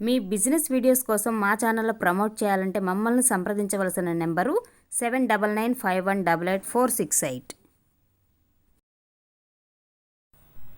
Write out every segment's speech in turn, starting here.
మీ business videos కోసం మా ఛానల్లో ప్రమోట్ చేయాలంటే మమ్మల్ని సంప్రదించవలసిన number 7995188468.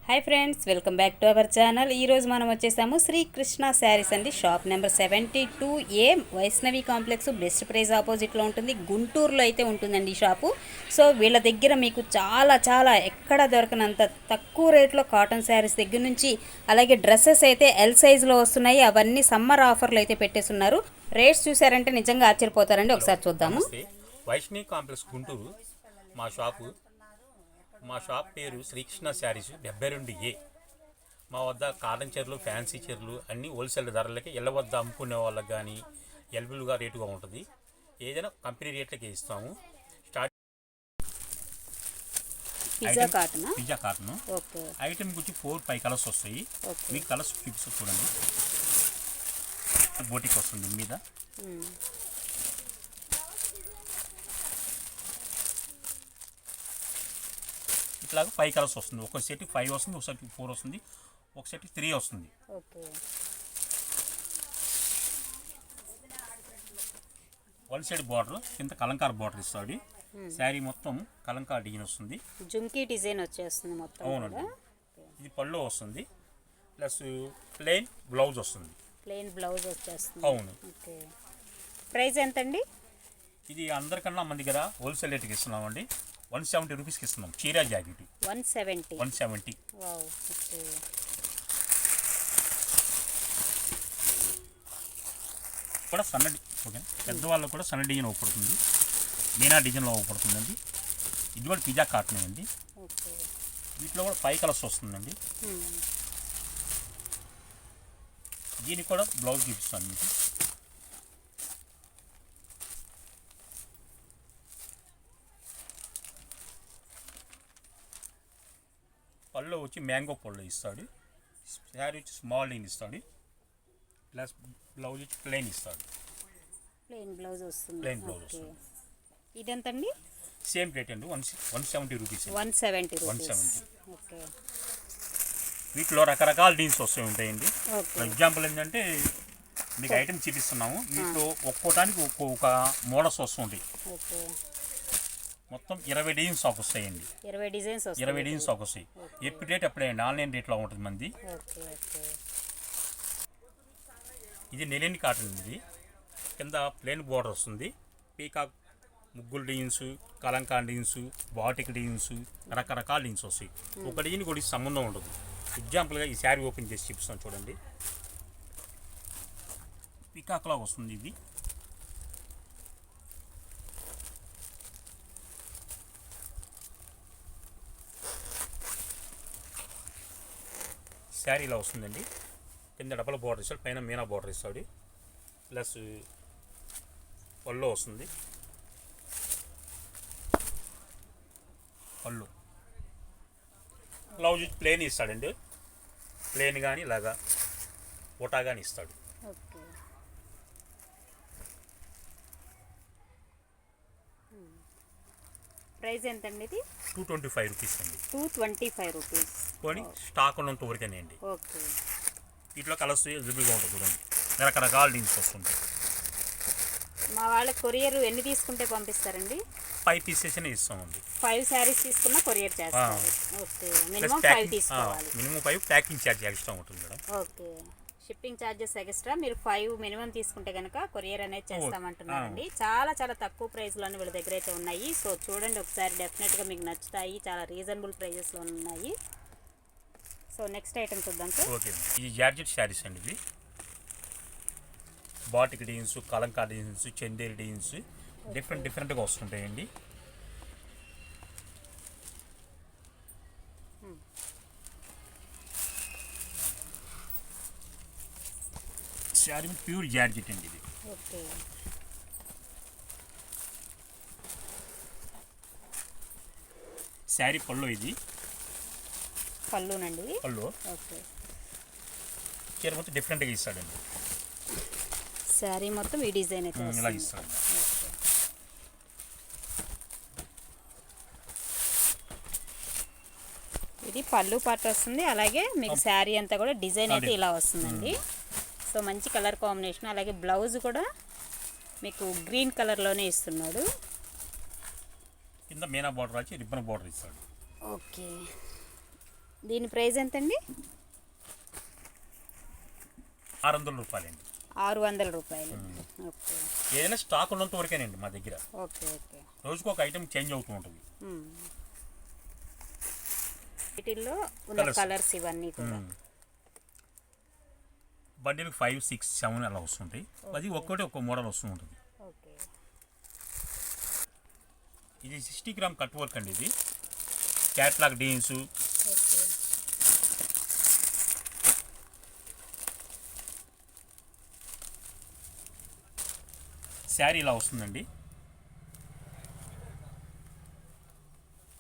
Hi friends, welcome back to our channel. ఈరోజు మనం వచ్చేసాము శ్రీకృష్ణ శారీస్ అండి. Shop number 72A, Vaishnavi complex, best price ఆపోజిట్లో ఉంటుంది. గుంటూరులో అయితే ఉంటుందండి ఈ షాపు. సో వీళ్ళ దగ్గర మీకు చాలా ఎక్కడ దొరకనంత తక్కువ రేట్లో కాటన్ శారీస్ దగ్గర నుంచి అలాగే డ్రెస్సెస్ అయితే ఎల్ సైజులో వస్తున్నాయి. అవన్నీ సమ్మర్ ఆఫర్లు అయితే పెట్టేస్తున్నారు. రేట్స్ చూసారంటే నిజంగా ఆశ్చర్యపోతారండి. ఒకసారి చూద్దాము. వైష్ణవి కాంప్లెక్స్ గుంటూరు మా షాప్ పేరు శ్రీకృష్ణ శారీస్ 72A. మా వద్ద కాటన్ చీరలు, ఫ్యాన్సీ చీరలు అన్నీ హోల్సేల్ ధరలకి ఇళ్ళ వద్ద అమ్ముకునే వాళ్ళకి కానీ ఎల్బుల్గా రేటుగా ఉంటుంది. ఏదైనా కంపెనీ రేట్లకి ఇస్తాము. పిజ్జా కాటన్ ఐటమ్ గురించి 4-5 కలర్స్ వస్తాయి. మీకు కలర్స్ చూపిస్తుంది చూడండి. బోటిక్ వస్తుంది మీద. ఇట్లాగా 5 కలర్స్ వస్తుంది. ఒక సెట్ 5 వస్తుంది, ఒక సెట్ 4 వస్తుంది, ఒక సెట్ 3 వస్తుంది. వన్ సైడ్ బార్డర్ కింద కలంకార్ బార్డర్ ఇస్తాడు. శారీ మొత్తం కలంకార్ డిజైన్ వస్తుంది. జుంకీ డిజైన్ వచ్చేస్తుంది మొత్తం. అవునండి. ఇది పళ్ళు వస్తుంది, ప్లస్ ప్లెయిన్ బ్లౌజ్ వస్తుంది. ప్లెయిన్ బ్లౌజ్ వచ్చేస్తుంది. అవును. ఓకే, ప్రైస్ ఎంత అండి? ఇది అందరికన్నా మన దగ్గర హోల్సేల్ రేట్కి ఇస్తున్నామండి. 170 రూపీస్కి ఇస్తున్నాం. చీరా జాకెట్ 170. కూడా సన్నడి ఓకే, పెద్దవాళ్ళకు కూడా సన్న డిజైన్ అవ్వబడుతుంది. మీనా డిజైన్లో అవ్వబడుతుందండి. ఇది కూడా పిజ్జా కాటన్ అండి. వీటిలో కూడా 5 కలర్స్ వస్తుందండి. దీనికి కూడా బ్లౌజ్ చూపిస్తాను మీకు. పళ్ళు వచ్చి మ్యాంగో పళ్ళు ఇస్తాడు. శారీ వచ్చి స్మాల్ డిజైన్ ఇస్తాడు. ప్లస్ బ్లౌజ్ వచ్చి ప్లెయిన్ ఇస్తాడు. ప్లెయిన్ బ్లౌజ్ వస్తుంది. ఇదెంతండి? సేమ్ రేట్ అండి. 170 రూపీస్. 170. ఓకే. వీటిలో రకరకాల డిజైన్స్ వస్తూ ఉంటాయండి. ఫర్ ఎగ్జాంపుల్ ఏంటంటే మీకు ఐటమ్ చూపిస్తున్నాము. వీటిలో ఒక్కోటానికి ఒక్కొక్క మోడల్స్ వస్తుంటాయి. మొత్తం 20 డిజైన్స్ స్టాక్ వస్తాయండి. 20 డిజైన్స్ స్టాక్ వస్తాయి. ఎప్పుడు రేట్ అప్పుడేయండి. ఆన్లైన్ రేట్లో ఉంటుంది మంది. ఇది నెలిన్ కాటన్. ఇది కింద ప్లెయిన్ బోర్డర్ వస్తుంది. పీకాక్ ముగ్గులు డిజైన్స్, కలంకాన్ డిజైన్స్, బాటిక్ డిజైన్స్, రకరకాల డిజైన్స్ వస్తాయి. ఒక డిజైన్ కూడా సంబంధం ఉండదు. ఎగ్జాంపుల్గా ఈ శారీ ఓపెన్ చేసి చూపిస్తాను చూడండి. పీకాక్లా వస్తుంది. ఇది శారీ ఇలా వస్తుందండి. కింద డబల్ బార్డర్ ఇస్తాడు, పైన మీనా బార్డర్ ఇస్తాడు. ప్లస్ పళ్ళు వస్తుంది. పళ్ళు బ్లౌజ్ ప్లెయిన్ ఇస్తాడండి. ప్లెయిన్ కానీ ఇలాగా ఓటా కానీ ఇస్తాడు. ప్రైస్ ఎంత అండి? ఇది 225 రూపీస్ అండి. 225 రూపీస్. పోనీ స్టాక్ ఉన్నంత వరకేనండి. ఓకే. వీటిలో కలర్స్ ఎలిజిబుల్గా ఉంటుంది చూడండి. రకరకాల డిజైన్స్ వస్తుంటాయి. మా వాళ్ళ కొరియర్ ఎన్ని తీసుకుంటే పంపిస్తారండి? 5 పీసెస్ ఇస్తామండి. 5 శారీస్ తీసుకున్నా కొరియర్ చేస్తారు. ఓకే. మినిమం 5 తీసుకోవాలి. మినిమం 5 ప్యాకింగ్ ఛార్జ్ ఎక్స్ట్రా ఉంటుంది madam. Okay. Shipping charges extra. మీరు 5 మినిమం తీసుకుంటే కనుక కొరియర్ అనేది చేస్తామంటున్నారండి. చాలా ప్తక్కువ ప్రైస్లోనే వీళ్ళ దగ్గర అయితే ఉన్నాయి. సో చూడండి ఒకసారి, డెఫినెట్గా మీకు నచ్చుతాయి. చాలా రీజనబుల్ ప్రైజెస్లో ఉన్నాయి. సో నెక్స్ట్ ఐటమ్ చూద్దాం సార్. ఓకే. ఇది జార్జెట్ శారీస్ అండి. ఇది బాటిక్ డిజైన్స్, కలంకా డిజైన్స్, చందేరి డిజైన్స్ డిఫరెంట్గా వస్తుంటాయండి. శారీ ప్యూర్ జార్జెట్ అండి. ఇది శారీ పళ్ళు. ఇది పళ్ళునండి. పళ్ళు. చీర మొత్తం డిఫరెంట్గా ఇస్తాడండి. శారీ మొత్తం ఈ డిజైన్ అయితే ఇలా ఇస్తాడు. ఇది పళ్ళు పార్ట్ వస్తుంది. అలాగే మీకు శారీ అంతా కూడా డిజైన్ అయితే ఇలా వస్తుందండి. సో మంచి కలర్ కాంబినేషన్. అలాగే బ్లౌజ్ కూడా మీకు గ్రీన్ కలర్లోనే ఇస్తున్నాడు. కింద మీనా బార్డర్ వచ్చి రిబ్బన్ బార్డర్ ఇస్తాడు. ఓకే, దీని ప్రైస్ ఎంతండి? 600 రూపాయలండి. 600 రూపాయలు. ఓకే, ఏదైనా స్టాక్ ఉన్నంత వరకేనండి మా దగ్గర. Okay okay. రోజుకు ఒక ఐటెం చేంజ్ అవుతూ ఉంటుంది. వీటిల్లో ఉన్న కలర్స్ ఇవన్నీ కూడా బండిలు 5, 6, 7 అలా వస్తుంటాయి. అది ఒక్కటి ఒక్క మోడల్ వస్తూ ఉంటుంది. ఓకే, ఇది 60 గ్రామ్ కట్ వర్క్ అండి. ఇది క్యాట్లాగ్ డీన్స్. ఓకే. శారీ ఇలా వస్తుందండి.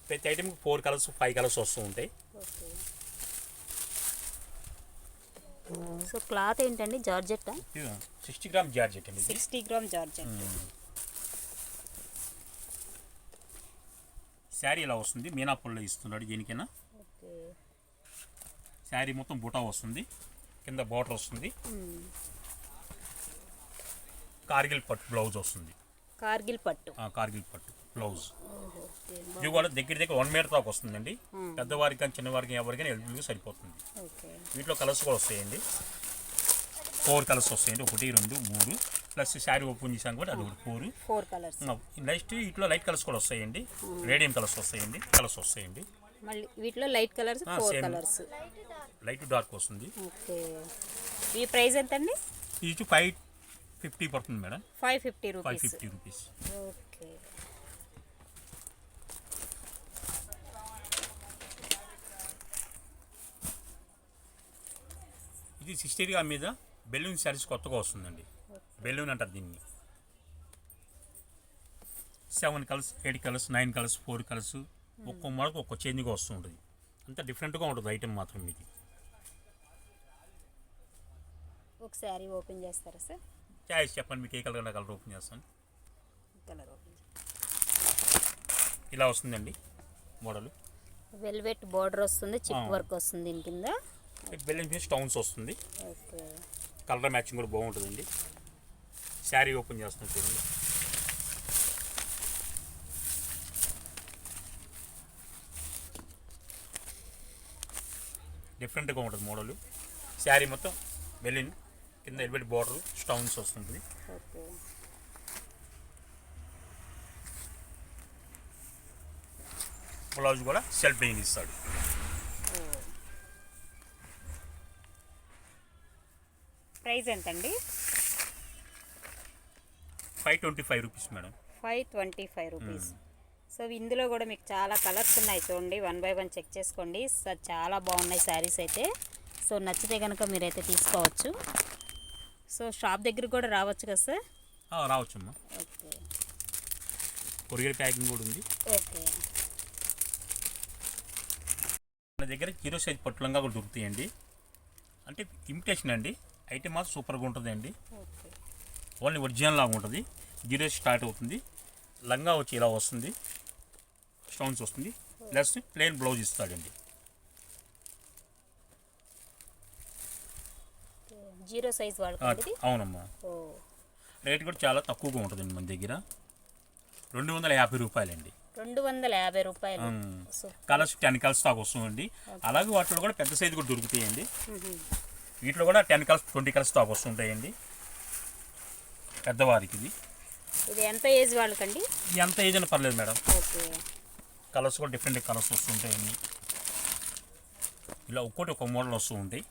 ప్రతి ఐటెంకి 4 కలర్స్ 5 కలర్స్ వస్తూ ఉంటాయి. ఓకే. సో క్లాత్ ఏంటండి? జార్జెట్టా? 60 గ్రామ్ జార్జెట్ అండి. 60 గ్రామ్ జార్జెట్. శారీ ఇలా వస్తుంది. మీనాపుల్లో ఇస్తున్నాడు దీనికైనా. ఓకే. శారీ మొత్తం బుటా వస్తుంది, కింద బార్డర్ వస్తుంది. కార్గిల్ పట్టు బ్లౌజ్ వస్తుంది. కార్గిల్ పట్టు. కార్గిల్ పట్టు బ్లౌజ్. ఓకే. ఇది కూడా దగ్గర 1 మీటర్ దాకా వస్తుందండి. పెద్దవారికి కానీ చిన్నవారికి ఎవరికైనా ఎల్లుగా సరిపోతుంది. ఓకే. వీటిలో కలర్స్ కూడా వస్తాయండి. 4 కలర్స్ వస్తాయండి. 1, 2, 3 ప్లస్ శారీ ఓపెన్ చేసాం కూడా అది ఒకటి 4 కలర్స్. నెక్స్ట్ వీటిలో లైట్ కలర్స్ కూడా వస్తాయండి. రేడియం కలర్స్ వస్తాయండి. కలర్స్ వస్తాయండి. మళ్ళీ వీటిలో light colours 4 colours. Light dark వస్తుంది. ఓకే. ఈ ప్రైస్ ఎంతండి? ఇది 550 పడుతుంది మేడం. 550 రూపీస్. 550 రూపీస్. ఓకే. ఇది 60 గ్రామ్ మీద బెలూన్ శారీస్ కొత్తగా వస్తుందండి. బెలూన్ అంటారు దీన్ని. 7 కలర్స్, 8 కలర్స్, 9 కలర్స్, 4 కలర్స్, ఒక్కో మోడల్కి ఒక్కో చేంజ్గా వస్తూ ఉంటుంది. అంత డిఫరెంట్గా ఉంటుంది ఐటెం మాత్రం మీకు. ఒక శారీ ఓపెన్ చేస్తారా సార్? చాయిస్ చెప్పండి, మీకు ఏ కలర్ కలర్ ఓపెన్ చేస్తాను. Colour open. ఇలా వస్తుందండి మోడల్. వెల్వెట్ బార్డర్ వస్తుంది, చిప్ వర్క్ వస్తుంది దీని కింద. బెలూన్ మీద స్టోన్స్ వస్తుంది. ఓకే. కలర్ మ్యాచింగ్ కూడా బాగుంటుందండి. శారీ ఓపెన్ చేస్తున్నాం చూడండి. డిఫరెంట్గా ఉంటుంది మోడల్. శారీ మొత్తం బెలూన్ కింద ఎల్బెట్ బార్డర్ స్టోన్స్ వస్తుంది. ఓకే. బ్లౌజ్ కూడా సెల్ఫ్ డిజైన్ ఇస్తాడు. ప్రైస్ ఎంతండి? 525 రూపీస్ మేడం. 525 రూపీస్. సో ఇందులో కూడా మీకు చాలా కలర్స్ ఉన్నాయి చూడండి. 1 బై 1 చెక్ చేసుకోండి సార్. చాలా బాగున్నాయి శారీస్ అయితే. సో నచ్చితే కనుక మీరైతే తీసుకోవచ్చు. సో షాప్ దగ్గర కూడా రావచ్చు కదా సార్? రావచ్చమ్మా. ఓకే. కొరియర్ ప్యాకింగ్ కూడా ఉంది. ఓకే. మన దగ్గర జీరో సైజ్ పట్టులంగా కూడా దొరుకుతాయండి. అంటే ఇమిటేషన్ అండి. ఐటమ్ మాత్రం సూపర్గా ఉంటుందండి. ఓకే. ఓన్లీ ఒరిజినల్ లాగా ఉంటుంది. జీరో స్టార్ట్ అవుతుంది. లంగా వచ్చి ఇలా వస్తుంది, స్టోన్స్ వస్తుంది, ప్లస్ ప్లెయిన్ బ్లౌజ్ ఇస్తాడండి. జీరో సైజ్ వాడుకోండి. అవునమ్మా. రేట్ కూడా చాలా తక్కువగా ఉంటుందండి మన దగ్గర. 250 రూపాయలండి. 250 రూపాయలు. కలర్స్ 10 కలర్స్ దాకా వస్తుందండి. అలాగే వాటిలో కూడా పెద్ద సైజు కూడా దొరుకుతాయండి. వీటిలో కూడా 10 కలర్స్ 20 కలర్స్ దాకా వస్తుంటాయండి పెద్దవారికి. ఇది ఎంత ఏజ్ వాళ్ళకండి? ఎంత ఏజ్ అయినా పర్లేదు మేడం. ఓకే. కలర్స్ కూడా డిఫరెంట్ కలర్స్ వస్తుంటాయండి. ఇలా ఒక్కోటి ఒక మోడల్ వస్తూ ఉంటాయి.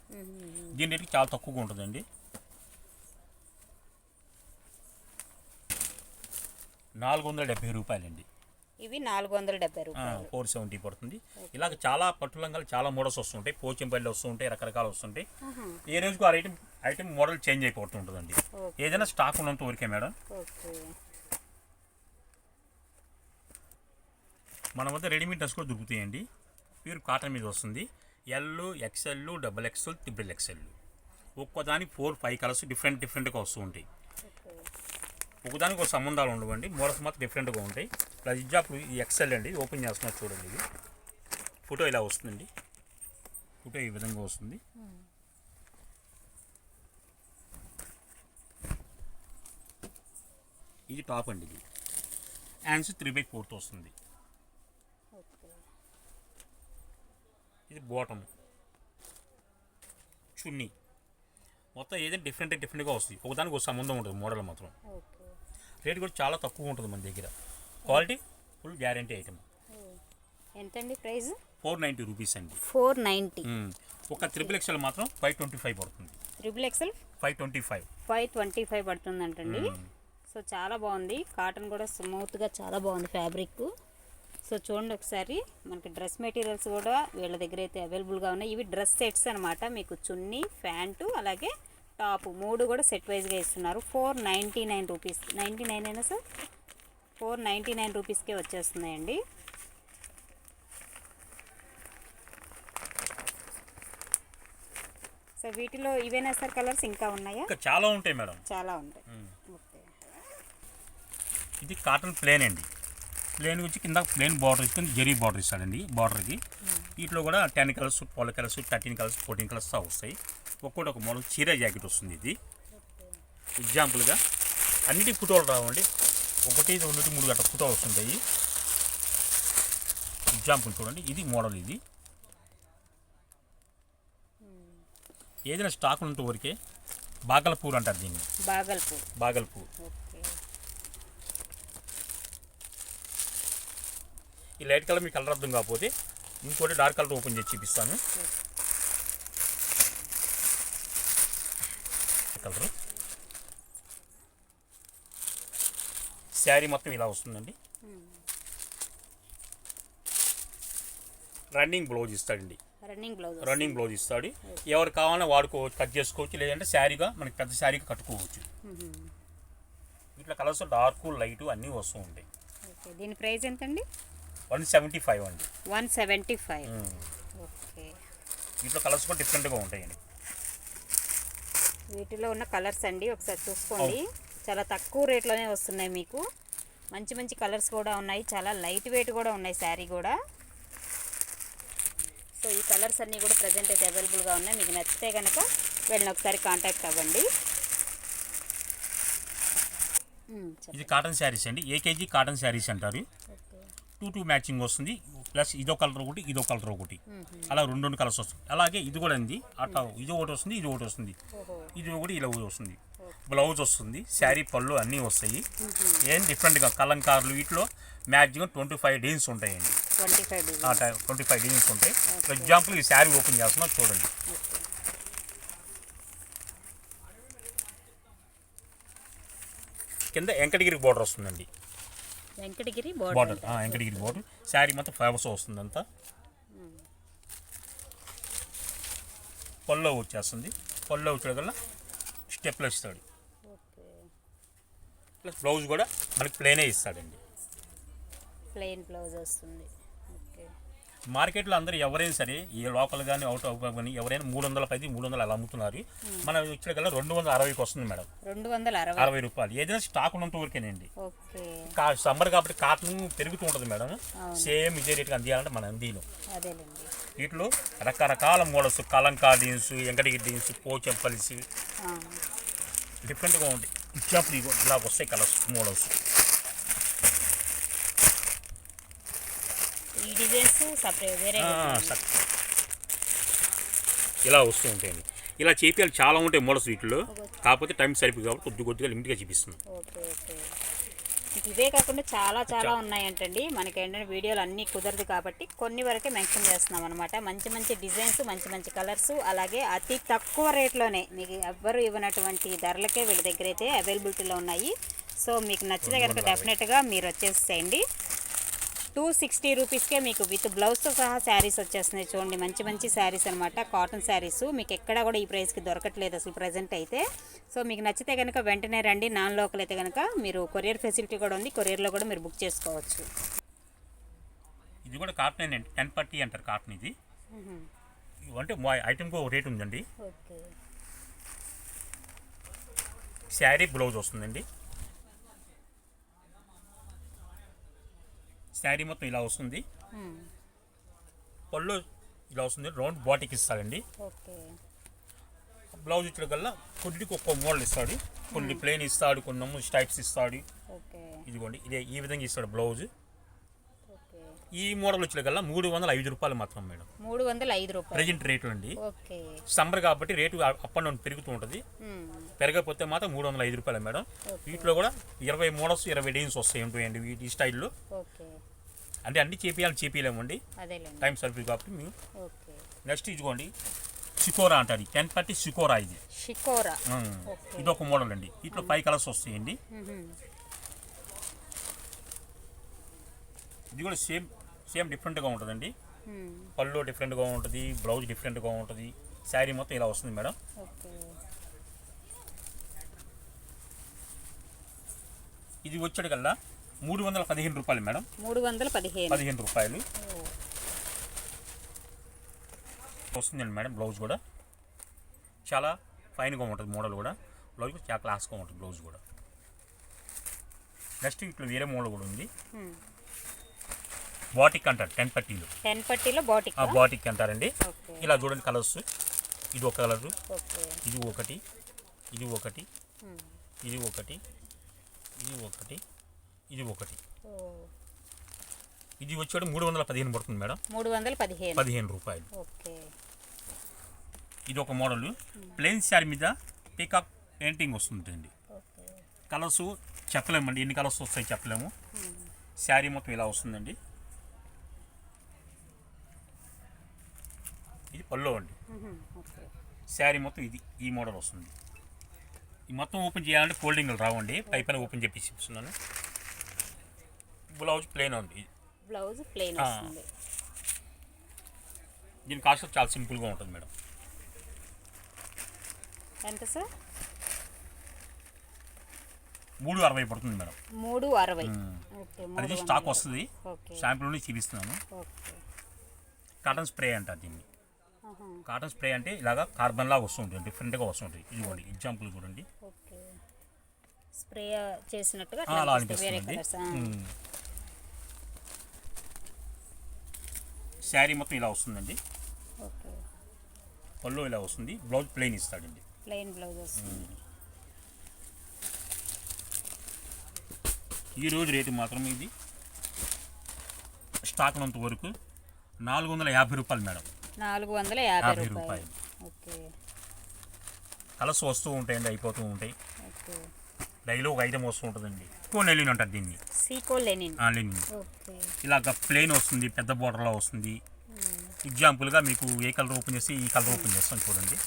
దీని రేట్కి చాలా తక్కువగా ఉంటుందండి. 470 రూపాయలండి. ఇవి 470 రూపాయలు. 470 పడుతుంది. ఇలాగ చాలా పట్టులంగా చాలా మోడల్స్ వస్తుంటాయి. పోచంపల్లి వస్తుంటాయి, రకరకాలు వస్తుంటాయి. ఏ రోజుకు ఆ ఐటమ్ మోడల్ చేంజ్ అయిపోతూ ఉంటుందండి. ఏదైనా స్టాక్ ఉన్నంత వరకే మేడం. ఓకే. మన వద్ద రెడీమేడ్ డ్రెస్ కూడా దొరుకుతాయండి. ప్యూర్ కాటన్ మీద వస్తుంది. L, XL, XXL, XXL. ఒక్కోదానికి 4-5 colours డిఫరెంట్గా వస్తూ ఉంటాయి. ఒకదానికి ఒక సంబంధాలు ఉండవండి. మోడల్స్ మాత్రం డిఫరెంట్గా ఉంటాయి. ప్లస్ ఎగ్జాంపుల్ ఈ XL అండి. ఓపెన్ చేస్తున్నారు చూడండి. ఇది ఫోటో ఇలా వస్తుందండి. ఫోటో ఈ విధంగా వస్తుంది. ఇది టాప్ అండి. ఇది హ్యాండ్స్ 3/4 వస్తుంది. ఓకే. ఇది బాటమ్, చున్నీ మొత్తం ఏదైనా డిఫరెంట్గా వస్తుంది. ఒకదానికి ఒక సంబంధం ఉంటుంది మోడల్ మాత్రం. ఓకే. రేట్ కూడా చాలా తక్కువ ఉంటుంది మన దగ్గర. Quality full guarantee item. ఎంతండి ప్రైస్? 490 రూపీస్ అండి. 490. ఒక XXL మాత్రం 525 పడుతుంది. XXL 525 525 పడుతుందంటండి. సో చాలా బాగుంది, కాటన్ కూడా స్మూత్గా చాలా బాగుంది ఫ్యాబ్రిక్. సో చూడండి ఒకసారి, మనకి డ్రెస్ మెటీరియల్స్ కూడా వీళ్ళ దగ్గర అయితే అవైలబుల్గా ఉన్నాయి. ఇవి డ్రెస్ సెట్స్ అనమాట. మీకు చున్నీ, ప్యాంటు, అలాగే టాప్ 3 కూడా సెట్ వైజ్గా ఇస్తున్నారు. 499 రూపీస్. 99 అయినా సార్? 499 రూపీస్కే వచ్చేస్తున్నాయండి. సో వీటిలో ఇవేనా సార్ కలర్స్ ఇంకా ఉన్నాయా? ఇంకా చాలా ఉంటాయి మేడం. చాలా ఉంటాయి. ఓకే. ఇది కాటన్ ప్లేన్ అండి. ప్లేన్ వచ్చి కింద ప్లేన్ బార్డర్ ఇచ్చి జరీ బార్డర్ ఇస్తాడండి. బార్డర్కి వీటిలో కూడా 10 కలర్స్, 12 కలర్స్, 13 కలర్స్, 14 కలర్స్ వస్తాయి. ఒక్కొక్కటి ఒక మోడల్ చీర జాకెట్ వస్తుంది. ఇది ఎగ్జాంపుల్గా అన్నిటి ఫోటోలు రావండి. 1, 2, 3 గంట ఫోటోలు వస్తుంటాయి. ఎగ్జాంపుల్ చూడండి, ఇది మోడల్. ఇది ఏదైనా స్టాక్ ఉంటే వరకే బాగల్పూర్ అంటారు దీన్ని. బాగల్పూర్. ఓకే. ఈ లైట్ కలర్ మీకు కలర్ అర్థం కాకపోతే ఇంకోటి డార్క్ కలర్ ఓపెన్ చేసి చూపిస్తాను. కలర్ శారీ మొత్తం ఇలా వస్తుందండి. రన్నింగ్ బ్లౌజ్ ఇస్తాడండి. రన్నింగ్ బ్లౌజ్ ఇస్తాడు. ఎవరు కావాలన్నా వాడుకోవచ్చు, కట్ చేసుకోవచ్చు, లేదంటే శారీగా మనకి పెద్ద శారీగా కట్టుకోవచ్చు. ఇట్లా కలర్స్ డార్క్, లైట్ అన్నీ వస్తూ ఉంటాయి. దీని ప్రైస్ ఎంతండి? 175 అండి. 175. ఓకే. వీటిలో కలర్స్ కూడా డిఫరెంట్గా ఉంటాయండి. వీటిలో ఉన్న కలర్స్ అండి ఒకసారి చూసుకోండి. చాలా తక్కువ రేట్లోనే వస్తున్నాయి మీకు. మంచి మంచి కలర్స్ కూడా ఉన్నాయి, చాలా లైట్ వెయిట్ కూడా ఉన్నాయి శారీ కూడా. సో ఈ కలర్స్ అన్నీ కూడా ప్రజెంట్ అయితే అవైలబుల్గా ఉన్నాయి. మీకు నచ్చితే కనుక వీళ్ళని ఒకసారి కాంటాక్ట్ అవ్వండి. ఇది కాటన్ శారీస్ అండి. ఏకేజీ కాటన్ శారీస్ అంటారు. 2 మ్యాచింగ్ వస్తుంది. ప్లస్ ఇదో కలర్ ఒకటి, ఇదో కలర్ ఒకటి, అలా 2 కలర్స్ వస్తుంది. అలాగే ఇది కూడా ఉంది. అట్లా ఇది ఒకటి వస్తుంది, ఇది ఒకటి వస్తుంది, ఇది ఒకటి, ఇలా ఒకటి వస్తుంది. బ్లౌజ్ వస్తుంది, శారీ పళ్ళు అన్నీ వస్తాయి. ఏం డిఫరెంట్గా కలంకారులు వీటిలో మ్యాక్సిమం 25 డీన్స్ ఉంటాయండి. 25 డీన్స్ ఉంటాయి. ఫర్ ఎగ్జాంపుల్ ఈ శారీ ఓపెన్ చేస్తున్నా చూడండి. కింద వెంకటగిరి బోర్డర్ వస్తుందండి. వెంకటగిరి బోర్డర్ శారీ మొత్తం ఫేమస్ వస్తుంది అంతా. పళ్ళు వచ్చేస్తుంది. పళ్ళు వచ్చేదల్లా స్టెప్లో ఇస్తాడు. ప్లస్ బ్లౌజ్ కూడా మనకి ప్లెయినే ఇస్తాడండి. ప్లెయిన్ బ్లౌజ్ వస్తుంది. ఓకే. మార్కెట్లో అందరూ ఎవరైనా సరే, ఈ లోకల్ కానీ అవుట్ ఆఫ్ కానీ ఎవరైనా 310, 300 అలా అమ్ముతున్నారు. మనం ఇచ్చే 260కి వస్తుంది మేడం. 260 రూపాయలు. ఏదైనా స్టాక్ ఉన్నంత వరకేనండి. సమ్మర్ కాబట్టి కాటన్ పెరుగుతూ ఉంటుంది మేడం. సేమ్ ఇదే రేట్గా అందియాలంటే మనం అందిను. వీటిలో రకరకాల మోడల్స్, కలంకా డీన్స్, వెంకటగిరి డీన్స్, పోచంపల్స్ డిఫరెంట్గా ఉంటాయి. ఎగ్జాంపుల్ ఇలా వస్తాయి కలర్స్, మోడల్స్. ఈ డిజైన్స్ సపరేట్ వేరే ఇలా వస్తూ ఉంటాయండి. ఇలా చేపియాలి చాలా ఉంటాయి మోడల్స్ వీటిలో. కాకపోతే టైం సరిపోయి కాబట్టి కొద్దిగా లిమిట్గా చూపిస్తున్నాం. ఓకే. ఇవే కాకుండా చాలా చాలా ఉన్నాయంటండి. మనకి ఏంటంటే వీడియోలు అన్నీ కుదరదు కాబట్టి కొన్ని వరకే మెన్షన్ చేస్తున్నాం అనమాట. మంచి మంచి డిజైన్స్, మంచి మంచి కలర్స్, అలాగే అతి తక్కువ రేట్లోనే మీకు ఎవ్వరు ఇవ్వనటువంటి ధరలకే వీళ్ళ దగ్గర అయితే అవైలబిలిటీలో ఉన్నాయి. సో మీకు నచ్చితే కనుక డెఫినెట్గా మీరు వచ్చేసేయండి. 260 రూపీస్కే మీకు విత్ బ్లౌజ్తో సహా శారీస్ వచ్చేస్తున్నాయి. చూడండి, మంచి మంచి శారీస్ అనమాట, కాటన్ శారీస్. మీకు ఎక్కడా కూడా ఈ ప్రైస్కి దొరకట్లేదు అసలు ప్రజెంట్ అయితే. సో మీకు నచ్చితే కనుక వెంటనే రండి. నాన్ లోకల్ అయితే కనుక మీరు కొరియర్ ఫెసిలిటీ కూడా ఉంది, కొరియర్లో కూడా మీరు బుక్ చేసుకోవచ్చు. ఇది కూడా కాటన్ అండి, 10 అంటారు కాటన్. ఇది అంటే ఐటమ్కి ఒక రేట్ ఉందండి. ఓకే. శారీ బ్లౌజ్ వస్తుందండి. శారీ మొత్తం ఇలా వస్తుంది. పళ్ళు ఇలా వస్తుంది. రౌండ్ బాటిక్ ఇస్తాడండి. బ్లౌజ్ ఇచ్చడం కల్లా కొద్దికి ఒక్కో మోడల్ ఇస్తాడు. కొన్ని ప్లెయిన్ ఇస్తాడు, కొన్ని స్టైప్స్ ఇస్తాడు. ఇదిగోండి ఇదే ఈ విధంగా ఇస్తాడు బ్లౌజ్. ఓకే. ఈ మోడల్ వచ్చేకల్లా 305 రూపాయలు మాత్రం మేడం. 305 రూపాయలు ప్రజెంట్ రేటు అండి. ఓకే. సమ్మర్ కాబట్టి రేటు అప్ అండ్ డౌన్ పెరుగుతూ ఉంటుంది. పెరగకపోతే మాత్రం 305 రూపాయలు మేడం. వీటిలో కూడా 20 మోడల్స్ 20 డిజైన్స్ వస్తాయి ఉంటాయండి ఈ స్టైల్లో. ఓకే. అంటే అన్ని చేపియలేమండి, అదేలేండి. టైం సరిపోయి కాబట్టి మేము. ఓకే. నెక్స్ట్ ఇదిగోండి షికోరా అంటారు, 10 పట్టి షికోరా. ఇది షికోరా ఇది ఒక మోడల్ అండి. వీటిలో 5 కలర్స్ వస్తాయండి. ఇది కూడా సేమ్ డిఫరెంట్గా ఉంటుందండి. పళ్ళు డిఫరెంట్గా ఉంటుంది, బ్లౌజ్ డిఫరెంట్గా ఉంటుంది. శారీ మొత్తం ఇలా వస్తుంది మేడం. ఇది వచ్చాడు కల్లా 315 రూపాయలు మేడం. 315 రూపాయలు వస్తుందండి మేడం. బ్లౌజ్ కూడా చాలా ఫైన్గా ఉంటుంది, మోడల్ కూడా. బ్లౌజ్ కూడా చాలా క్లాస్గా ఉంటుంది బ్లౌజ్ కూడా. నెక్స్ట్ ఇట్లా వేరే మోడల్ కూడా ఉంది, బాటిక్ అంటారు. 10 పట్టీలో బాటిక్ అంటారండి. ఇలా చూడండి కలర్స్. ఇది ఒక కలరు, ఇది ఒకటి, ఇది ఒకటి, ఇది ఒకటి, ఇది ఒకటి, ఇది ఒకటి. ఇది వచ్చాడు 315 పడుతుంది మేడం. 315 రూపాయలు. ఇది ఒక మోడల్ ప్లెయిన్ శారీ మీద పీకాక్ పెయింటింగ్ వస్తుందండి. కలర్స్ చెప్పలేమండి, ఎన్ని కలర్స్ వస్తాయి చెప్పలేము. శారీ మొత్తం ఇలా వస్తుందండి. ఇది పల్లో అండి. శారీ మొత్తం ఈ మోడల్ వస్తుంది. ఈ మొత్తం ఓపెన్ చేయాలంటే ఫోల్డింగ్లు రావండి, పైన ఓపెన్ చేసి ఇస్తున్నాను. బ్లౌజ్ ప్లెయిన్ ఉంది. దీని కాస్ట్ చాలా సింపుల్గా ఉంటుంది మేడం. ఎంత సార్? 360 పడుతుంది మేడం. 360. అది స్టాక్ వస్తుంది, శాంపుల్ని చూపిస్తున్నాను. కాటన్ స్ప్రే అంటారు దీన్ని. కాటన్ స్ప్రే అంటే ఇలాగా కార్బన్ లాగా వస్తుంటుంది, డిఫరెంట్గా వస్తుంటుంది. ఇదిగోండి ఎగ్జాంపుల్ చూడండి, స్ప్రే చేసినట్టుగా అలా అనిపిస్తుంది. శారీ మొత్తం ఇలా వస్తుందండి. పళ్ళు ఇలా వస్తుంది, బ్లౌజ్ ప్లెయిన్ ఇస్తాడండి. ప్లెయిన్ బ్లౌజ్ వస్తుంది. ఈరోజు రేటు మాత్రం ఇది స్టాక్ ఉన్నంత వరకు 450 రూపాయలు మేడం. 450 రూపాయలు. కలర్స్ వస్తూ ఉంటాయండి, అయిపోతూ ఉంటాయి. డైలీ ఒక ఐటమ్ వస్తూ ఉంటుందండి. లెనిన్ అంటారు దీన్ని. లెనిన్ ఇలాగ ప్లెయిన్ వస్తుంది, పెద్ద బోర్డర్లో వస్తుంది. ఎగ్జాంపుల్గా మీకు ఏ కలర్ ఓపెన్ చేసి ఈ కలర్ ఓపెన్ చేస్తాను చూడండి.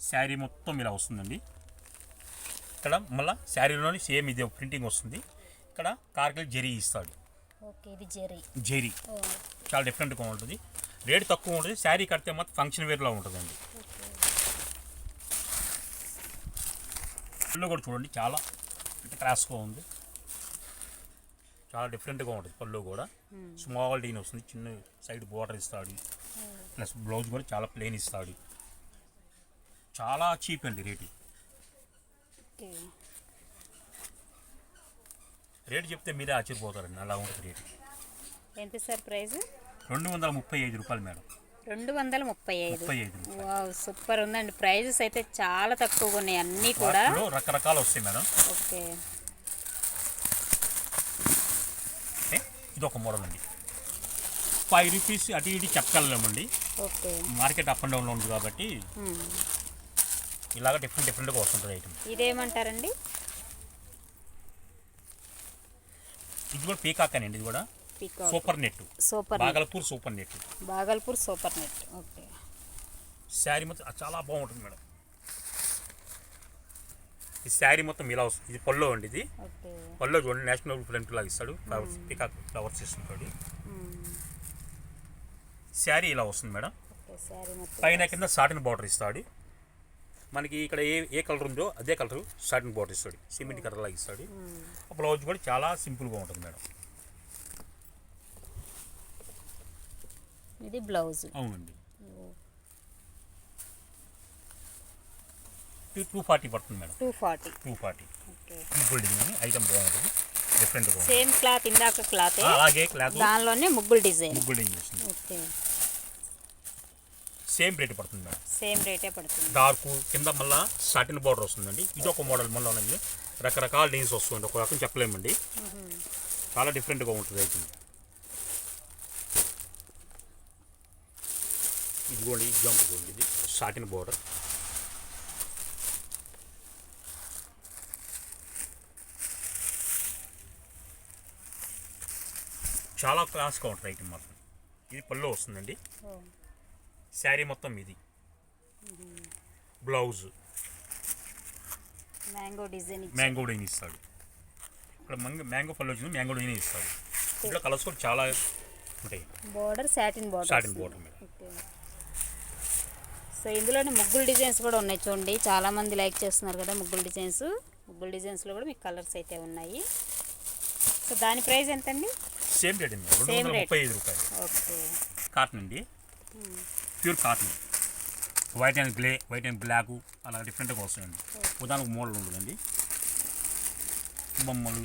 శారీ మొత్తం ఇలా వస్తుందండి. ఇక్కడ మళ్ళీ శారీలోని సేమ్ ఇది ప్రింటింగ్ వస్తుంది. ఇక్కడ కార్గిల్ జరీ ఇస్తాడు. జరీ చాలా డిఫరెంట్గా ఉంటుంది, రేట్ తక్కువ ఉంటుంది. శారీ కడితే మాత్రం ఫంక్షన్ వేర్లో ఉంటుందండి. పళ్ళు కూడా చూడండి, చాలా క్రాస్గా ఉంది, చాలా డిఫరెంట్గా ఉంటుంది. పళ్ళు కూడా స్మాల్ డీన్ వస్తుంది, చిన్న సైడ్ బోర్డర్ ఇస్తాడు. ప్లస్ బ్లౌజ్ కూడా చాలా ప్లెయిన్ ఇస్తాడు. చాలా చీప్ అండి రేటు. రేటు చెప్తే మీరే ఆశ్చర్యపోతారండి, అలా ఉంటుంది రేటు. ఎంత సార్ ప్రైస్? 235 రూపాయలు మేడం. 235. వావ్, సూపర్ ఉందండి. ప్రైజెస్ అయితే చాలా తక్కువగా ఉన్నాయి అన్నీ కూడా. రకరకాలు వస్తాయి మేడం. ఓకే. ఇది ఒక మోడల్ అండి. 5 రూపీస్ అటు ఇటు చెప్పగలమండి. ఓకే. మార్కెట్ అప్ అండ్ డౌన్లో ఉంది కాబట్టి ఇలాగ డిఫరెంట్గా వస్తుంటుంది ఐటమ్. ఇదేమంటారండి? ఇది కూడా పీకాక్ అండి. ఇది కూడా super net, Bhagalpur super net. Okay. Sari మొత్తం చాలా బాగుంటుంది మేడం. ఈ శారీ మొత్తం ఇలా వస్తుంది. ఇది పల్లో అండి. ఇది పల్లో చూడండి, నేషనల్ ప్రింట్ లాగా ఇస్తాడు. ఫ్లవర్స్, పీకాక్ ఫ్లవర్స్ ఇస్తుంటాడు. శారీ ఇలా వస్తుంది మేడం. పైన కింద సాటిన్ బార్డర్ ఇస్తాడు. మనకి ఇక్కడ ఏ కలర్ ఉందో అదే కలర్ సాటిన్ బార్డర్ ఇస్తాడు, సిమెంట్ కలర్ లాగా ఇస్తాడు. బ్లౌజ్ కూడా చాలా సింపుల్గా ఉంటుంది మేడం. ఇది బ్లౌజ్. అవునండి. 240 పడుతుంది మేడం. 240. ముగ్గులు డిజైన్ ఐటమ్ బాగుంటుంది, డిఫరెంట్గా. సేమ్ క్లాత్, ఇందాక క్లాత్, అలాగే క్లాత్, దానిలోనే ముగ్గులు డిజైన్ వస్తుంది. ఓకే. సేమ్ రేట్ పడుతుంది మేడం. సేమ్ రేటే పడుతుంది. డార్క్ కింద మళ్ళీ సాటిన్ బార్డర్ వస్తుందండి. ఇది ఒక మోడల్ మళ్ళీ ఉన్నది. రకరకాల డిజైన్స్ వస్తుంది, ఒక రకం చెప్పలేమండి. చాలా డిఫరెంట్గా ఉంటుంది అయితే. ఇది కూడా ఎగ్జాంపుల్ ఇది సాటిన్ బార్డర్. చాలా క్లాస్గా ఉంటుంది ఐటమ్ మాత్రం. ఇది పళ్ళు వస్తుందండి. శారీ మొత్తం ఇది. బ్లౌజ్ మ్యాంగో డిజైన్ ఇస్తాడు. ఇక్కడ మ్యాంగో పళ్ళు వచ్చింది, మ్యాంగో డిజైన్ ఇస్తాడు. ఇక్కడ కలర్స్ కూడా చాలా ఉంటాయి. Border satin border madam. So ఇందులోనే ముగ్గులు డిజైన్స్ కూడా ఉన్నాయి చూడండి. చాలామంది లైక్ చేస్తున్నారు కదా ముగ్గులు డిజైన్స్లో కూడా మీకు కలర్స్ అయితే ఉన్నాయి. సో దాని ప్రైస్ ఎంతండి? సేమ్ రేట్ అండి, 235 రూపాయలు. ఓకే. కాటన్ అండి, pure cotton. White and black అలా డిఫరెంట్గా వస్తాయండి. ఉదాహరణకు మోడల్ ఉంటుందండి. బొమ్మలు,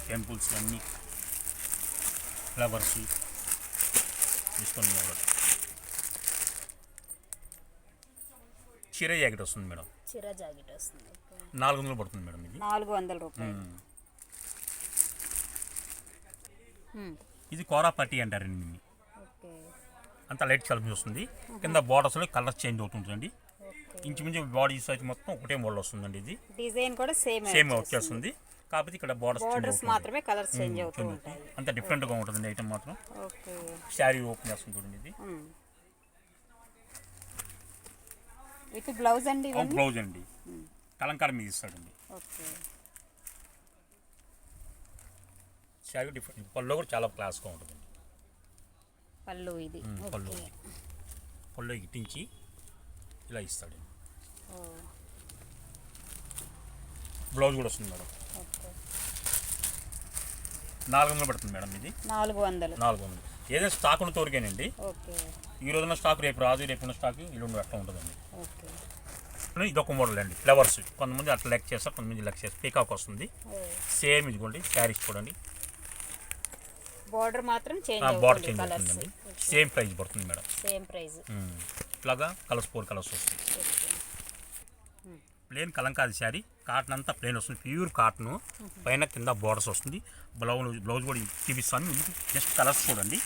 టెంపుల్స్ అన్నీ, ఫ్లవర్స్ తీసుకొని మోడల్. చీర జాకెట్ వస్తుంది మేడం. 400 పడుతుంది మేడం. ఇది 400 రూపాయలు. ఇది కోరా పట్టి అంటారండి. దీన్ని అంత లైట్ కలర్ వస్తుంది. కింద బార్డర్స్లో కలర్ చేంజ్ అవుతుందండి. ఇంచుమించు బాడీ సైజ్ మొత్తం ఒకటే మోడల్ వస్తుందండి. ఇది డిజైన్ కూడా సేమ్ వచ్చేస్తుంది. కాకపోతే ఇక్కడ బార్డర్స్ మాత్రమే కలర్స్ చేంజ్ అవుతుంటాయి. అంత డిఫరెంట్గా ఉంటుందండి ఐటమ్ మాత్రం. ఓకే. శారీ ఓపెన్ చేస్తుంది చూడండి. ఇది విత్ బ్లౌజ్ అండి. బ్లౌజ్ అండి కలంకారీ మీద ఇస్తాడండి. ఓకే. శారీ డిఫరెంట్. పళ్ళు కూడా చాలా క్లాస్గా ఉంటుందండి. పళ్ళు ఇది పళ్ళు ఇట్టించి ఇలా ఇస్తాడు. బ్లౌజ్ కూడా వస్తుంది మేడం. 400 పడుతుంది మేడం. ఇది 400. ఏదైనా స్టాక్ ఉన్న తోరికేనండి. ఈ రోజున స్టాక్ రేపు రాదు, రేపు ఉన్న స్టాక్ ఇల్లు అట్లా ఉంటుందండి. ఇది ఒక మోడల్ అండి. ఫ్లవర్స్ కొంతమంది అట్లా లెక్క చేస్తారు, కొంతమంది లెక్క చేస్తారు. పీకాక్ వస్తుంది. సేమ్ ఇదిగోండి శారీస్ చూడండి. బోర్డర్ మాత్రం చేంజ్ అవుతుందండి. సేమ్ ప్రైస్ పడుతుంది మేడం. ఇట్లాగా కలర్స్ 4 కలర్స్ వస్తాయి. ప్లెయిన్ కలంకారీ శారీ. కాటన్ అంతా ప్లెయిన్ వస్తుంది, ప్యూర్ కాటన్. పైన కింద బోర్డర్స్ వస్తుంది. బ్లౌజ్ కూడా చూపిస్తాను. జస్ట్ కలర్స్ చూడండి.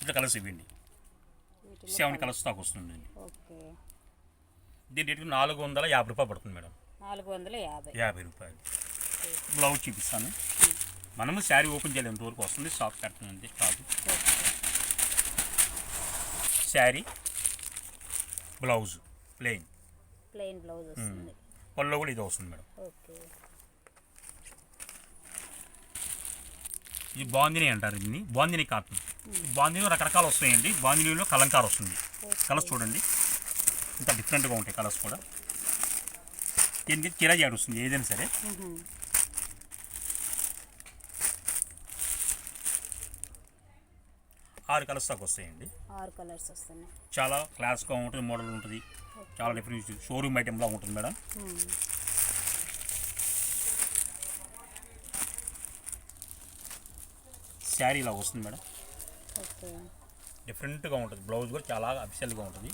ఇట్లా కలర్స్ ఇవ్వండి. 7 కలర్స్ దాకా వస్తుందండి. దీని రేటు 450 రూపాయలు పడుతుంది మేడం. 450 రూపాయలు. బ్లౌజ్ చూపిస్తాను. మనము శారీ ఓపెన్ చేయలేంత వరకు వస్తుంది. షాప్ కడుతుంది కాదు. శారీ బ్లౌజ్ ప్లెయిన్ బ్లౌజ్ వస్తుంది. పళ్ళు కూడా ఇది వస్తుంది మేడం. ఇది బాందిని అంటారు. దీన్ని బాందిని కాటన్. బాందిని రకరకాలు వస్తాయండి. బాందినిలో కలంకారు వస్తుంది. కలర్స్ చూడండి ఇంత డిఫరెంట్గా ఉంటాయి కలర్స్ కూడా. దీనికి చీర జాకెట్ వస్తుంది ఏదైనా సరే. ఆరు కలర్స్ దాకా వస్తాయండి. 6 కలర్స్ వస్తున్నాయి. చాలా క్లాస్గా ఉంటుంది, మోడల్ ఉంటుంది. చాలా డిఫరెంట్ షోరూమ్ ఐటెంలా ఉంటుంది మేడం. శారీ ఇలా వస్తుంది మేడం. డిఫరెంట్గా ఉంటుంది. బ్లౌజ్ కూడా చాలా అఫిషియల్గా ఉంటుంది.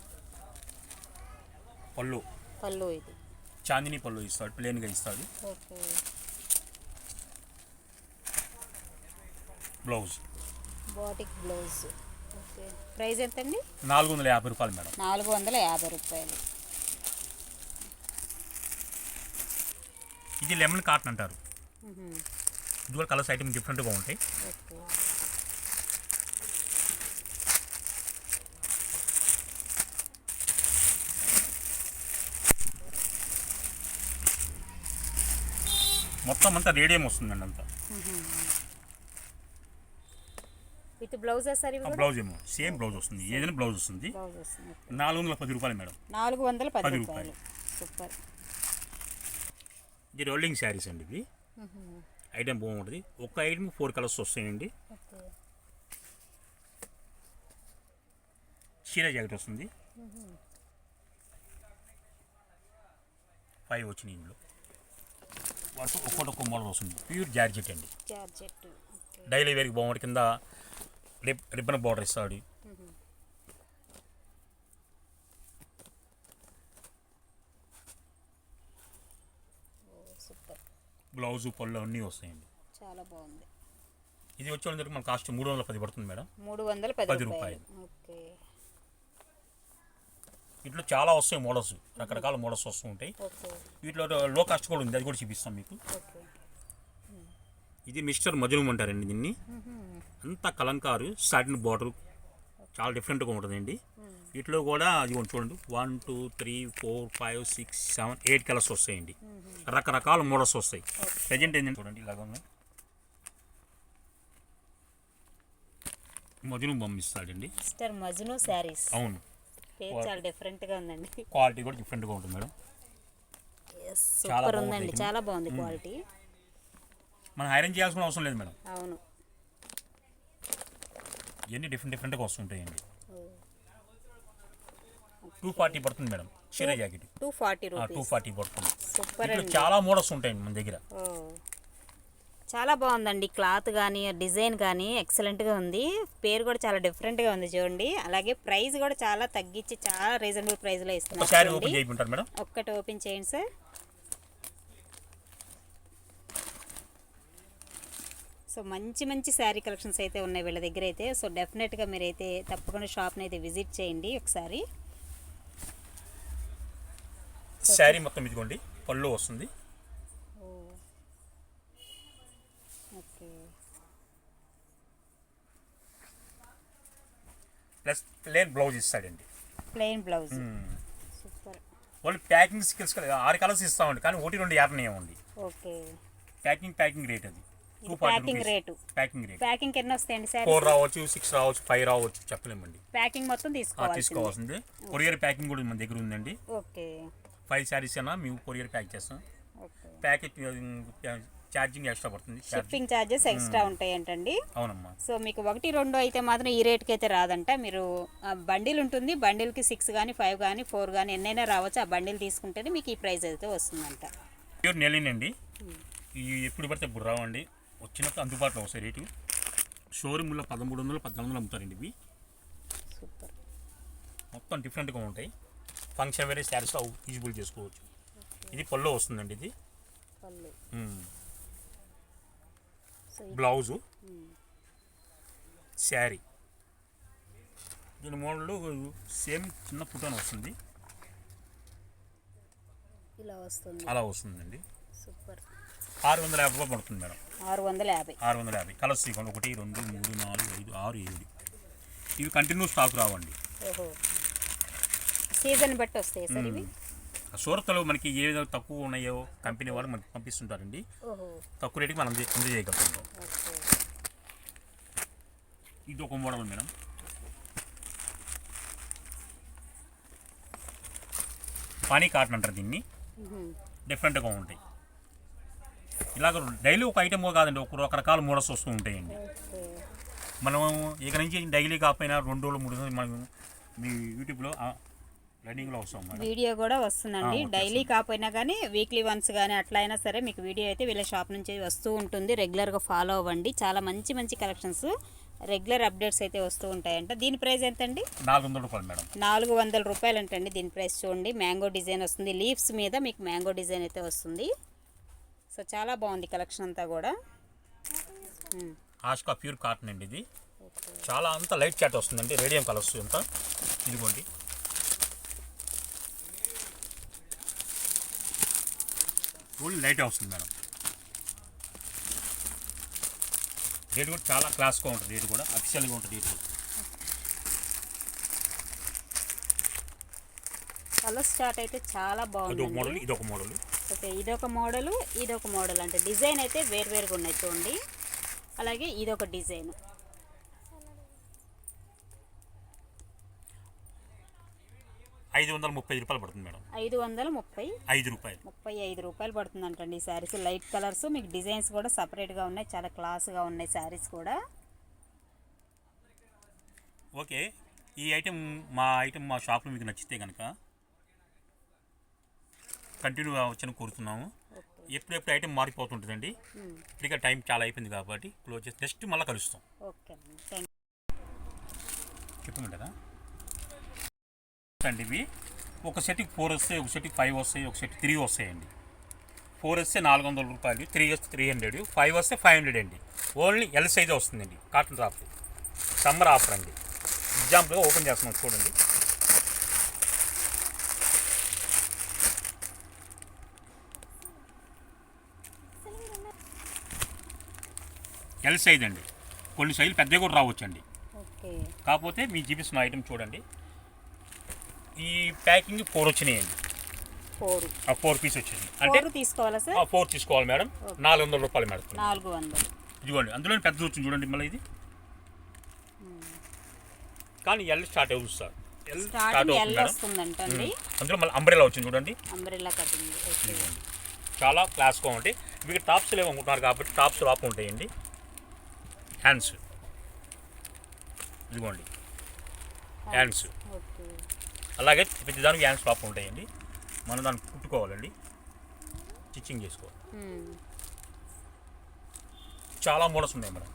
పళ్ళు ఇది చాందిని పళ్ళు ఇస్తాడు, ప్లెయిన్గా ఇస్తాడు. Blouse batik blouse. ప్రైస్ ఎంతండి? 450 రూపాయలు మేడం. 450 రూపాయలు. ఇది లెమన్ కాటన్ అంటారు. ఇది కూడా కలర్స్ ఐటమ్ డిఫరెంట్గా ఉంటాయి. మొత్తం అంతా రేడియం వస్తుందండి. అంతా విత్ బ్లౌజ్ బ్లౌజ్ ఏమో సేమ్ బ్లౌజ్ వస్తుంది. ఏదైనా బ్లౌజ్ వస్తుంది. 410 రూపాయలు మేడం. 410 రూపాయలు. సూపర్. ఇది రోలింగ్ శారీస్ అండి. ఇది ఐటమ్ బాగుంటుంది. ఒక ఐటమ్ 4 కలర్స్ వస్తాయండి. చీర జాకెట్ వస్తుంది. 5 వచ్చినాయి ఇందులో. వాటికి ఒక్కొక్క మోడల్ వస్తుంది. ప్యూర్ జార్జెట్ అండి. జార్జెట్. డైలీ వేర్కి బాగుంది. కింద రిబ్బన్ బార్డర్ ఇస్తాడు. సూపర్. బ్లౌజు పళ్ళు అన్నీ వస్తాయండి. చాలా బాగుంది. ఇది వచ్చేందుకు మన కాస్ట్ 310 పడుతుంది మేడం. 310 రూపాయలు. ఓకే. వీటిలో చాలా వస్తాయి మోడల్స్, రకరకాల మోడల్స్ వస్తూ ఉంటాయి. ఓకే. వీటిలో లో కాస్ట్ కూడా ఉంది, అది కూడా చూపిస్తాం మీకు. ఓకే. ఇది మిస్టర్ మజ్నూన్ అంటారండి దీన్ని. అంతా కలంకారు సాటిన్ బార్డర్ చాలా డిఫరెంట్గా ఉంటుందండి. వీటిలో కూడా అది చూడండి 1 2 3 4 5 6 7 8 కలర్స్ వస్తాయండి. రకరకాల మోడల్స్ వస్తాయి. ప్రజెంట్ ఏంటంటే చూడండి ఇలాగ ఉన్నాయి. మజ్నూన్ పంపిస్తాడండి. మిస్టర్ మజ్ను శారీస్. అవును. పేరు చాలా డిఫరెంట్గా ఉందండి. క్వాలిటీ కూడా డిఫరెంట్గా ఉంటుంది మేడం. సూపర్ ఉందండి, చాలా బాగుంది క్వాలిటీ. మనం ఐరన్ చేయాల్సిన అవసరం లేదు మేడం. అవును. ఇవన్నీ డిఫరెంట్గా వస్తుంటాయండి. 240 పడుతుంది మేడం చీర జాకెట్. 240 రూపీస్. 240 పడుతుంది. సూపర్ ఇప్పుడు అండి. చాలా మోడల్స్ ఉంటాయండి మన దగ్గర. చాలా బాగుందండి. క్లాత్ కానీ డిజైన్ కానీ ఎక్సలెంట్గా ఉంది. పేరు కూడా చాలా డిఫరెంట్గా ఉంది చూడండి. అలాగే ప్రైస్ కూడా చాలా తగ్గించి చాలా రీజనబుల్ ప్రైస్లో ఒకసారి ఇస్తున్నారు. ఓపెన్ చేయమంటారు మేడం. ఒక్కటి ఓపెన్ చేయండి సార్. సో మంచి మంచి శారీ కలెక్షన్స్ అయితే ఉన్నాయి వీళ్ళ దగ్గర అయితే. సో డెఫినెట్గా మీరైతే తప్పకుండా షాప్ని అయితే విజిట్ చేయండి ఒకసారి. శారీ మొత్తం ఇదిగోండి పళ్ళు వస్తుంది. ఓకే. ప్లస్ ప్లేన్ బ్లౌజ్ ఇస్తాడండి. Plain blouse. సూపర్. వాళ్ళు ప్యాకింగ్ స్కిల్స్ 6 కలర్స్ ఇస్తామండి, కానీ 1 2 యాభై ఉంది. ఓకే. ప్యాకింగ్ రేట్ అది. Packing rate. Packing rate. Packing ఎన్ని వస్తాయండి సార్? 4 రావచ్చు, 6 రావచ్చు, 5 రావచ్చు, చెప్పలేమండి. ప్యాకింగ్ మొత్తం తీసుకోవాల్సిందే. కొరియర్ ప్యాకింగ్ కూడా మన దగ్గర ఉందండి. ఓకే. 5 శారీస్ అయినా మేము కొరియర్ ప్యాక్ చేస్తాం. ఓకే. ప్యాకెట్ ఛార్జింగ్ ఎక్స్ట్రా పడుతుంది. షిప్పింగ్ ఛార్జెస్ ఎక్స్ట్రా ఉంటాయి ఏంటండి? అవునమ్మా. సో మీకు 1 2 అయితే మాత్రం ఈ రేట్కి అయితే రాదంట. మీరు బండిల్ ఉంటుంది, బండిల్కి 6 కానీ 5 కానీ 4 కానీ ఎన్నైనా రావచ్చు. ఆ బండిల్ తీసుకుంటేనే మీకు ఈ ప్రైస్ అయితే వస్తుందంట. ప్యూర్ నెలినండి. ఇవి ఎప్పుడు పడితే ఇప్పుడు రావండి, వచ్చినప్పుడు అందుబాటులో వస్తాయి. రేటు షోరూమ్లో 1300 1400 అమ్ముతారండి. ఇవి సూపర్. మొత్తం డిఫరెంట్గా ఉంటాయి. ఫంక్షన్ వేరే శారీస్ యూజిబుల్ చేసుకోవచ్చు. ఇది పళ్ళు వస్తుందండి. ఇది పళ్ళు. బ్లౌజు, శారీ. దీని మోడల్ సేమ్ చిన్న పుటాన్ వస్తుంది, ఇలా వస్తుంది. అలా వస్తుందండి. సూపర్. 650 రూపాయలు పడుతుంది మేడం. 650. 650 కలర్స్ ఇవ్వండి. 1 2 3 4 5 6 7. ఇవి కంటిన్యూ స్టాక్ రావండి. ఓహో. సీజన్ బట్టి వస్తాయి సార్ ఇవి? సూరత్లో మనకి ఏ విధంగా తక్కువ ఉన్నాయో కంపెనీ వాళ్ళు మనకి పంపిస్తుంటారండి. ఓహో. తక్కువ రేటుకి మనం అందజేయగలుగుతాం. ఇది ఒక మోడల్ మేడం. పానీ కాటన్ అంటారు దీన్ని. డిఫరెంట్గా ఉంటాయి. ఇలాగ డైలీ ఒక ఐటమ్ కాదండి, ఒక రకాల మోడల్స్ వస్తూ ఉంటాయండి. మనం ఇక నుంచి డైలీ కాకపోయినా 2 రోజులు 3 రోజులు మనం మీ యూట్యూబ్లో రన్నింగ్లో వస్తాం. వీడియో కూడా వస్తుందండి. డైలీ కాకపోయినా కానీ వీక్లీ వన్స్ కానీ అట్లా అయినా సరే మీకు వీడియో అయితే వీళ్ళ షాప్ నుంచి వస్తూ ఉంటుంది. రెగ్యులర్గా ఫాలో అవ్వండి. చాలా మంచి మంచి కలెక్షన్స్, రెగ్యులర్ అప్డేట్స్ అయితే వస్తూ ఉంటాయంట. దీని ప్రైస్ ఎంత అండి? 400 రూపాయలు మేడం. 400 రూపాయలు అంటండి దీని ప్రైస్. చూడండి, మ్యాంగో డిజైన్ వస్తుంది. లీవ్స్ మీద మీకు మ్యాంగో డిజైన్ అయితే వస్తుంది. సో చాలా బాగుంది కలెక్షన్ అంతా కూడా. ఆష్కా ప్యూర్ కాటన్ అండి. ఇది చాలా అంతా లైట్ చాట్ వస్తుందండి. రేడియం కలర్స్ అంతా ఇదిగోండి. ఫుల్ లైట్ వస్తుంది మేడం. రేట్ కూడా చాలా క్లాస్గా ఉంటుంది. రేటు కూడా అఫిషియల్గా ఉంటుంది. రేటు కలర్ స్టార్ట్ అయితే చాలా బాగుంది. మోడల్, ఇదొక మోడల్. ఓకే. ఇదొక మోడల్ అంటే డిజైన్ అయితే వేరువేరుగా ఉన్నాయి చూడండి. అలాగే ఇదొక డిజైన్. 535 రూపాయలు పడుతుంది మేడం. 535 రూపాయలు. 35 రూపాయలు పడుతుందంటండి ఈ శారీస్. లైట్ కలర్స్, మీకు డిజైన్స్ కూడా సపరేట్గా ఉన్నాయి. చాలా క్లాస్గా ఉన్నాయి శారీస్ కూడా. ఓకే. ఈ ఐటెం మా షాప్లో మీకు నచ్చితే కనుక కంటిన్యూగా వచ్చని కోరుతున్నాము. ఎప్పుడెప్పుడు ఐటెం మారిపోతుంటుందండి. ఇక టైం చాలా అయిపోయింది కాబట్టి క్లోజ్ చేసి నెక్స్ట్ మళ్ళీ కలుస్తాం. ఓకే థ్యాంక్ చెప్పమంటారా అండి? ఇవి ఒక సెట్కి 4 వస్తాయి, ఒక సెట్కి 5 వస్తాయి, ఒక సెట్ 3 వస్తాయండి. 4 వస్తే 400 రూపాయలు, 3 వస్తే 300, 5 వస్తే 500 అండి. ఓన్లీ ఎల్ సైజ్ వస్తుందండి. కాటన్ టాప్ సమ్మర్ ఆఫర్ అండి. ఎగ్జాంపుల్గా ఓపెన్ చేస్తున్నాం చూడండి. ఎల్ సైజ్ అండి. కొన్ని సైజులు పెద్దవి కూడా రావచ్చండి. ఓకే కాకపోతే మీ చూపిస్తున్న ఐటమ్ చూడండి. ఈ ప్యాకింగ్ 4 వచ్చినాయండి. 4 పీస్ వచ్చింది అంటే 4 తీసుకోవాలా సార్? 4 తీసుకోవాలి మేడం. 400 రూపాయలు మేడం. 400. ఇదిగోండి, అందులో పెద్ద వచ్చింది చూడండి. మళ్ళీ ఇది కానీ ఎల్ స్టార్ట్ అవుతుంది సార్. ఎల్ స్టార్ట్ స్టార్టింగ్ అవుతుంది ఎల్ మేడం. వస్తుందంటండి. అందులో మళ్ళీ అంబ్రెలా వచ్చింది చూడండి. Umbrella cutting. ఓకే చాలా క్లాస్గా ఉంటాయి. మీకు టాప్స్ లేవు అనుకుంటున్నారు కాబట్టి టాప్స్ లోపల ఉంటాయండి. హ్యాండ్స్ ఇదిగోండి, హ్యాండ్స్ ఓకే అలాగే ప్రతిదానికి హ్యాండ్స్ లోపల ఉంటాయండి. మనం దాన్ని కుట్టుకోవాలండి, స్టిచ్చింగ్ చేసుకోవాలి. చాలా మోడల్స్ ఉన్నాయి మేడం.